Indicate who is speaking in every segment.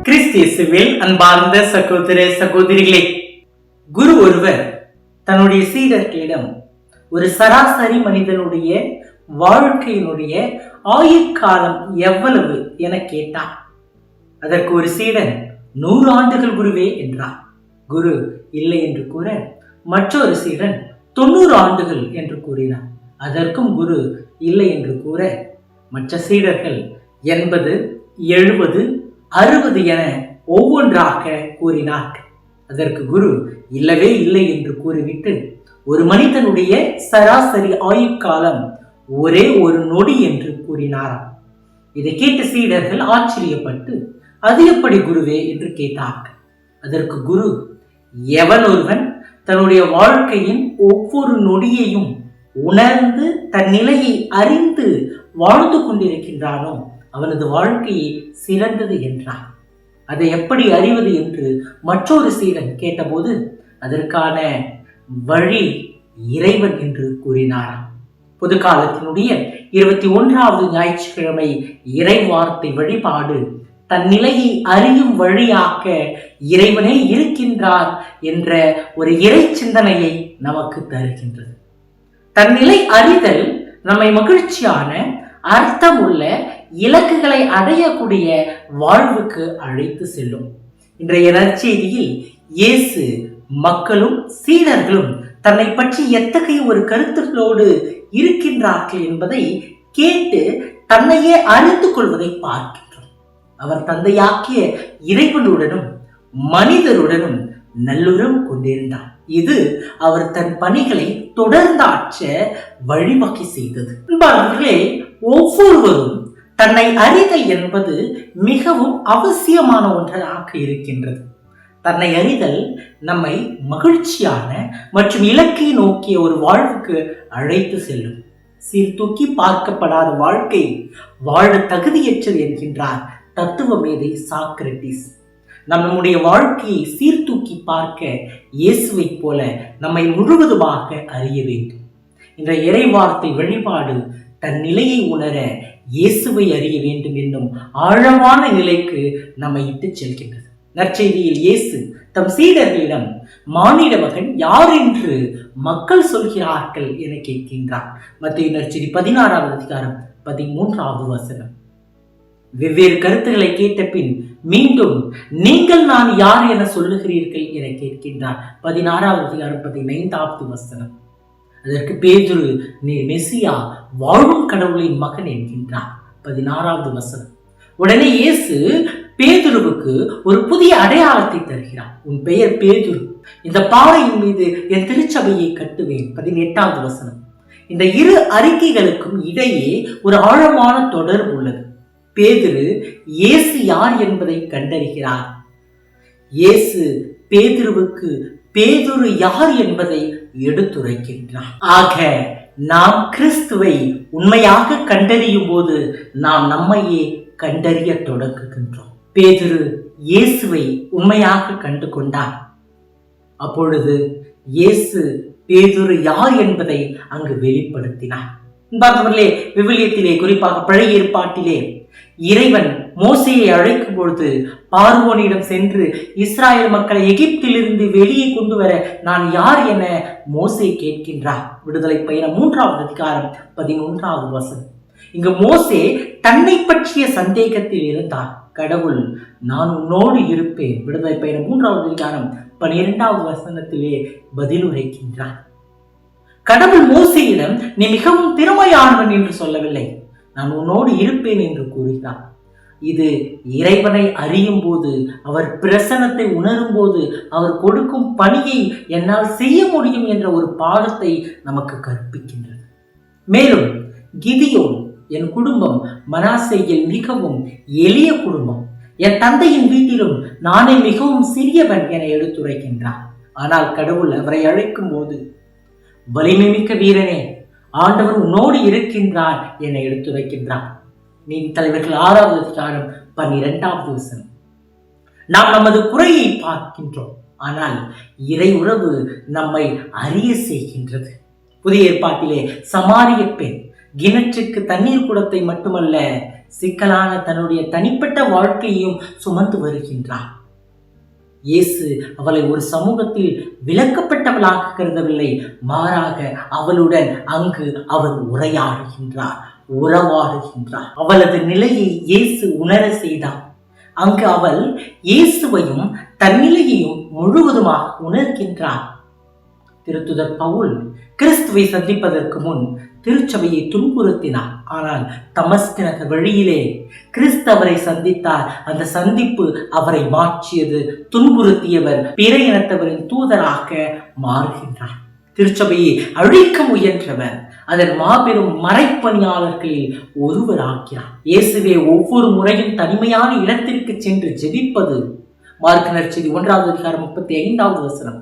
Speaker 1: கிறிஸ்தியேசுவில் அன்பார்ந்த சகோதர சகோதரிகளே, குரு ஒருவர் தன்னுடைய சீடர்களிடம் ஒரு சராசரி மனிதனுடைய வாழ்க்கையினுடைய ஆயுட்காலம் எவ்வளவு என கேட்டார். அதற்கு ஒரு சீடன் 100 ஆண்டுகள் குருவே என்றார். குரு இல்லை என்று கூற மற்றொரு சீடன் 90 ஆண்டுகள் என்று கூறினார். அதற்கும் குரு இல்லை என்று கூற மற்ற சீடர்கள் 80, 70, 60 என ஒவ்வொன்றாக கூறினார்கள். அதற்கு குரு இல்லவே இல்லை என்று கூறிவிட்டு ஒரு மனிதனுடைய சராசரி ஆயுட்காலம் ஒரே ஒரு நொடி என்று கூறினாராம். இதை கேட்ட சீடர்கள் ஆச்சரியப்பட்டு அது எப்படி குருவே என்று கேட்டார்கள். அதற்கு குரு, எவன் ஒருவன் தன்னுடைய வாழ்க்கையின் ஒவ்வொரு நொடியையும் உணர்ந்து தன் நிலையை அறிந்து வாழ்ந்து கொண்டிருக்கின்றானோ அவனது வாழ்க்கையை சிறந்தது என்றார். அதை எப்படி அறிவது என்று மற்றொரு சீடன் கேட்டபோது அதற்கான வழி இறைவன் என்று கூறினாராம். பொது காலத்தினுடைய 21வது ஞாயிற்றுக்கிழமை இறை வார்த்தை வழிபாடு தன் நிலையை அறியும் வழியாக இறைவனே இருக்கின்றார் என்ற ஒரு இறை சிந்தனையை நமக்கு தருகின்றது. தன் நிலை அறிதல் நம்மை மகிழ்ச்சியான அர்த்தமுள்ள இலக்குகளை அடையக்கூடிய வாழ்வுக்கு அழைத்து செல்லும். இன்றைய நற்செய்தியில் இயேசு மக்களும் சீடர்களும் தன்னை பற்றி எத்தகைய ஒரு கருத்துக்களோடு இருக்கின்றார்கள் என்பதை கேட்டு தன்னையே அறிந்து கொள்வதை பார்க்கின்றோம். அவர் தந்தையாக்கிய இறைவனுடனும் மனிதருடனும் நல்லுறவு கொண்டிருந்தார். இது அவர் தன் பணிகளை தொடர்ந்தாற்ற வழிவகை செய்தது. அன்பானவர்களே, ஒவ்வொருவரும் தன்னை அறிதல் என்பது மிகவும் அவசியமான ஒன்றாக இருக்கின்றது. தன்னை அறிதல் நம்மை மகிழ்ச்சியான மற்றும் இலக்கை நோக்கிய ஒரு வாழ்வுக்கு அழைத்து செல்லும். சீர்தூக்கி பார்க்கப்படாத வாழ்க்கை வாழ தகுதியற்றது என்கின்றார் தத்துவ மேதை சாக்ரட்டிஸ். நம்முடைய வாழ்க்கையை சீர்தூக்கி பார்க்க இயேசுவை போல நம்மை முழுவதுமாக அறிய வேண்டும். இன்றைய இறை வார்த்தை வழிபாடு தன் நிலையை உணர இயேசுவை அறிய வேண்டும் என்னும் ஆழமான நிலைக்கு நம்மை இட்டு செல்கின்றது. நற்செய்தியில் இயேசு தம் சீடர்களிடம் மானிட மகன் யார் என்று மக்கள் சொல்கிறார்கள் என கேட்கின்றார். மத்தேயு நற்செய்தி 16வது அதிகாரம் 13வது வசனம். வெவ்வேறு கருத்துக்களை கேட்ட பின் மீண்டும் நீங்கள் நான் யார் என சொல்லுகிறீர்கள் என கேட்கின்றார். 16வது அதிகாரம் 15வது வசனம். அதற்கு பேதுரு, நீர் மெசியா, வாழும் கடவுளின் மகன் என்கின்றார். 16வது வசனம். உடனே இயேசு பேதுருவுக்கு ஒரு புதிய அடையாளத்தை தருகிறார். உன் பெயர் பேதுரு, இந்த பாறையின் மீது என் திருச்சபையை கட்டுவேன். 18வது வசனம். இந்த இரு அறிக்கைகளுக்கும் இடையே ஒரு ஆழமான தொடர்பு உள்ளது. பேதுரு இயேசு யார் என்பதை கண்டறிகிறார். இயேசு பேதுருவுக்கு பேதுரு யார் என்பதை எடுத்துரைக்கின்றார். ஆக நாம் கிறிஸ்துவை உண்மையாக கண்டறியும் போது நாம் நம்மையே கண்டறிய தொடங்குகின்றோம். பேதுரு இயேசுவை உண்மையாக கண்டு கொண்டார். அப்பொழுது இயேசு பேதுரு யார் என்பதை அங்கு வெளிப்படுத்தினார். பார்த்தவர்களே, விவிலியத்திலே குறிப்பாக பழைய ஏற்பாட்டிலே இறைவன் மோசேயை அழைக்கும் பொழுது பார்வோனிடம் சென்று இஸ்ராயல் மக்களை எகிப்திலிருந்து வெளியே கொண்டு வர நான் யார் என மோசே கேட்கின்றார். விடுதலை பயணம் 3வது அதிகாரம் 11வது வசனம். இங்கு மோசே தன்னை பற்றிய சந்தேகத்தில் இருந்தார். கடவுள் நான் உன்னோடு இருப்பேன். விடுதலை பயணம் 3வது அதிகாரம் 12வது வசனத்திலே பதில் உரைக்கின்றார். கடவுள் மோசேயிடம் நீ மிகவும் திறமையானவன் என்று சொல்லவில்லை, நான் உன்னோடு இருப்பேன் என்று கூறுகிறார். இது இறைவனை அறியும் போது, அவர் பிரசன்னத்தை உணரும் போது, அவர் கொடுக்கும் பணியை என்னால் செய்ய முடியும் என்ற ஒரு பாடத்தை நமக்கு கற்பிக்கின்றது. மேலும் கிதியோன், என் குடும்பம் மனாசேயில் மிகவும் எளிய குடும்பம், என் தந்தையின் வீட்டிலும் நானே மிகவும் சிறியவன் என எடுத்துரைக்கின்றார். ஆனால் கடவுள் அவரை அழைக்கும் போது, வலிமை மிக்க வீரனே, ஆண்டவர் உன்னோடு இருக்கின்றார் என எடுத்துரைக்கின்றார். நீதித்தலைவர்கள் 6வது அதிகாரம் 12வது வசனம். நாம் நமது குறையை பார்க்கின்றோம், ஆனால் இறை உறவு நம்மை அறிய செய்கின்றது. புதிய ஏற்பாட்டிலே சமாரிய பெண் கிணற்றுக்கு தண்ணீர் குடத்தை மட்டுமல்ல, சிக்கலான தன்னுடைய தனிப்பட்ட வாழ்க்கையையும் சுமந்து வருகின்றார். இயேசு அவளை ஒரு சமூகத்தில் விலக்கப்பட்டவளாக கருதவில்லை, மாறாக அவளுடன் அங்கு அவர் உரையாடுகின்றார், உறவாடுகின்றார். அவளது நிலையை இயேசு உணர செய்தார். அங்கு அவள் இயேசுவையும் தன்னிலையையும் முழுவதுமாக உணர்கின்றார். திருத்துதர் பவுல் கிறிஸ்துவை சந்திப்பதற்கு முன் திருச்சபையை துன்புறுத்தினார். ஆனால் தமஸ்கு நகர் வழியிலே கிறிஸ்தவரை சந்தித்தார். அந்த சந்திப்பு அவரை மாற்றியது. துன்புறுத்தியவர் பிற இனத்தவரின் தூதராக மாறுகின்றார். திருச்சபையை அழிக்க முயன்றவர் அதன் மாபெரும் மறைப்பணியாளர்களில் ஒருவராகிறார். இயேசுவே ஒவ்வொரு முறையும் தனிமையான இடத்திற்கு சென்று ஜெபிப்பது. மார்க்கு நற்செய்தி 1:35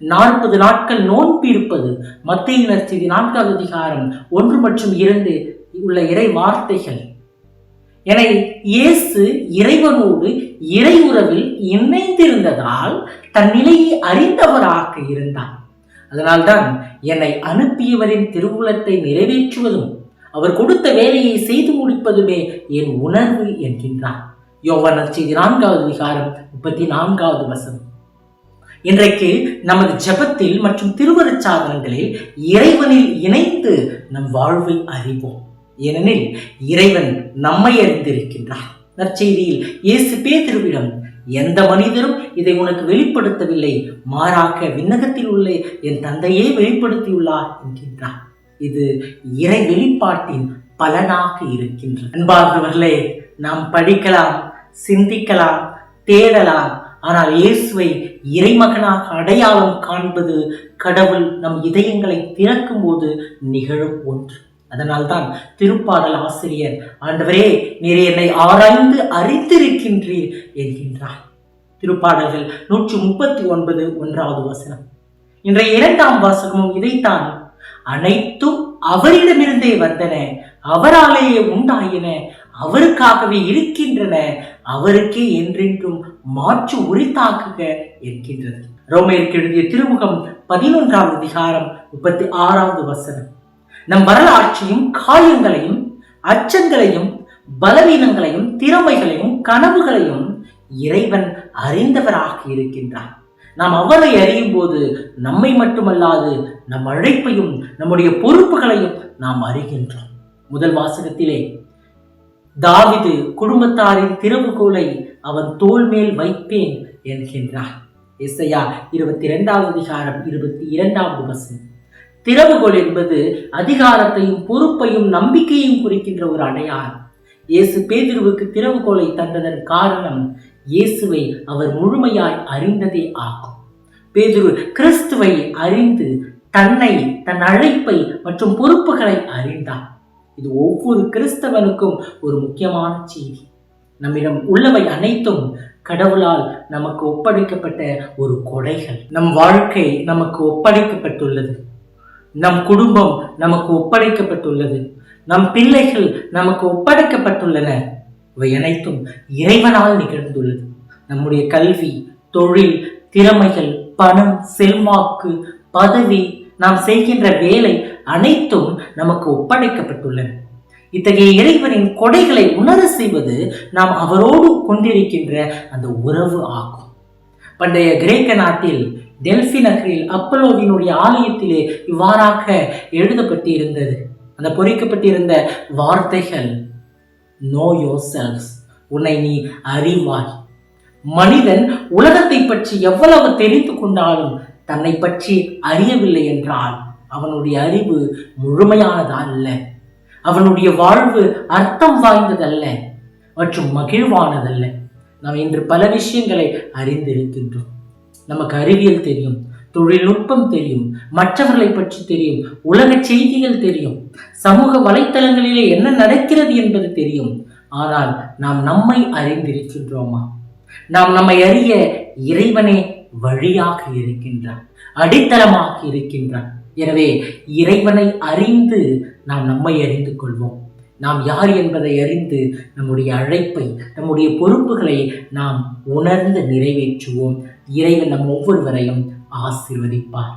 Speaker 1: 40 நாட்கள் நோன்பு இருப்பது. மத்தேயு நற்செய்தி 4:1 மற்றும் 2 உள்ள இறை வார்த்தைகள் என இயேசு இறைவனோடு இறை உறவில் இணைந்திருந்ததால் தன் நிலையை அறிந்தவராக இருந்தார். அதனால்தான் என்னை அனுப்பியவரின் திருவுளத்தை நிறைவேற்றுவதும் அவர் கொடுத்த வேலையை செய்து முடிப்பதுமே என் உணர்வு என்கின்றார். யோவான் நற்செய்தி 4:34. இன்றைக்கு நமது ஜெபத்தில் மற்றும் திருவருட்சாதனங்களில் இறைவனில் இணைந்து நம் வாழ்வை அறிவோம். ஏனெனில் இறைவன் நம்மை அறிந்திருக்கின்றார். நற்செய்தியில் இயேசு பேதுருவிடம், எந்த மனிதரும் இதை உனக்கு வெளிப்படுத்தவில்லை, மாறாக விண்ணகத்தில் உள்ள என் தந்தையே வெளிப்படுத்தியுள்ளார் என்கின்றார். இது இறை வெளிப்பாட்டின் பலனாக இருக்கின்றது. அன்பார்ந்தவர்களே, நாம் படிக்கலாம், சிந்திக்கலாம், தேடலாம். ஆனால் இயேசுவை இறைமகனாக அடையாளம் காண்பது கடவுள் நம் இதயங்களை திறக்கும் போது நிகழும் ஒன்று. அதனால்தான் திருப்பாடல் ஆசிரியர், ஆண்டவரே நீர் என்னை ஆராய்ந்து அறிந்திருக்கின்றீர் என்கின்றார். திருப்பாடல்கள் 139:1. இன்றைய 2ஆம் வாசகமும் இதைத்தான். அனைத்தும் அவரிடமிருந்தே வந்தன, அவராலேயே உண்டாயின, அவருக்காகவே இருக்கின்றன, அவருக்கே என்றென்றும் மாற்று உரித்தாக்குக என்கின்றது. ரோமேயருக்கு எழுதிய திருமுகம் 11:36. நம் வரலாற்றையும் காயங்களையும் அச்சங்களையும் பலவீனங்களையும் திறமைகளையும் கனவுகளையும் இறைவன் அறிந்தவராக இருக்கின்றார். நாம் அவரை அறியும் போது நம்மை மட்டுமல்லாது நம் அழைப்பையும் நம்முடைய பொறுப்புகளையும் நாம் அறிகின்றோம். முதல் வாசகத்திலே தாவீது குடும்பத்தாரின் திறவுகோலை அவன் தோள் மேல் வைப்பேன் என்கின்றார். எசையா 22:22. திறவுகோல் என்பது அதிகாரத்தையும் பொறுப்பையும் நம்பிக்கையும் குறிக்கின்ற ஒரு அடையாளம். இயேசு பேதுருவுக்கு திறவுகோலை தந்ததன் காரணம் இயேசுவை அவர் முழுமையாய் அறிந்ததே ஆகும். பேதுரு கிறிஸ்துவை அறிந்து தன்னை, தன் அழைப்பை மற்றும் பொறுப்புகளை அறிந்தார். இது ஒவ்வொரு கிறிஸ்தவனுக்கும் ஒரு முக்கியமான செய்தி. நம்மிடம் உள்ளவை அனைத்தும் கடவுளால் நமக்கு ஒப்படைக்கப்பட்ட ஒரு கொடைகள். நம் வாழ்க்கை நமக்கு ஒப்படைக்கப்பட்டுள்ளது, நம் குடும்பம் நமக்கு ஒப்படைக்கப்பட்டுள்ளது, நம் பிள்ளைகள் நமக்கு ஒப்படைக்கப்பட்டுள்ளன. இவை அனைத்தும் இறைவனால் நிகழ்ந்துள்ளது. நம்முடைய கல்வி, தொழில், திறமைகள், பணம், செல்வாக்கு, பதவி, நாம் செய்கின்ற வேலை அனைத்தும் நமக்கு ஒப்படைக்கப்பட்டுள்ளன. இத்தகைய இறைவனின் கொடைகளை உணர செய்வது நாம் அவரோடு கொண்டிருக்கின்ற அந்த உறவு ஆகும். பண்டைய கிரேக்க நாட்டில் டெல்பி நகரில் அப்பல்லோவினுடைய ஆலயத்திலே இவ்வாறாக எழுதப்பட்டிருந்தது. அந்த பொறிக்கப்பட்டிருந்த வார்த்தைகள், நோ யோர் செல்ஃப், உன்னை நீ அறிவாய். மனிதன் உலகத்தை பற்றி எவ்வளவு தெரிந்து கொண்டாலும் தன்னை பற்றி அறியவில்லை என்றால் அவனுடைய அறிவு முழுமையானதா அல்ல, அவனுடைய வாழ்வு அர்த்தம் வாய்ந்ததல்ல மற்றும் மகிழ்வானதல்ல. நாம் இன்று பல விஷயங்களை அறிந்திருக்கின்றோம். நமக்கு அறிவியல் தெரியும், தொழில்நுட்பம் தெரியும், மற்றவர்களை பற்றி தெரியும், உலக செய்திகள் தெரியும், சமூக வலைத்தளங்களிலே என்ன நடக்கிறது என்பது தெரியும். ஆனால் நாம் நம்மை அறிந்திருக்கின்றோமா? நாம் நம்மை அறிய இறைவனே வழியாக இருக்கின்றார், அடித்தளமாக இருக்கின்றார். எனவே இறைவனை அறிந்து நாம் நம்மை அறிந்து கொள்வோம். நாம் யார் என்பதை அறிந்து நம்முடைய அழைப்பை, நம்முடைய பொறுப்புகளை நாம் உணர்ந்து நிறைவேற்றுவோம். இறைவன் நம் ஒவ்வொருவரையும் ஆசீர்வதிப்பார்.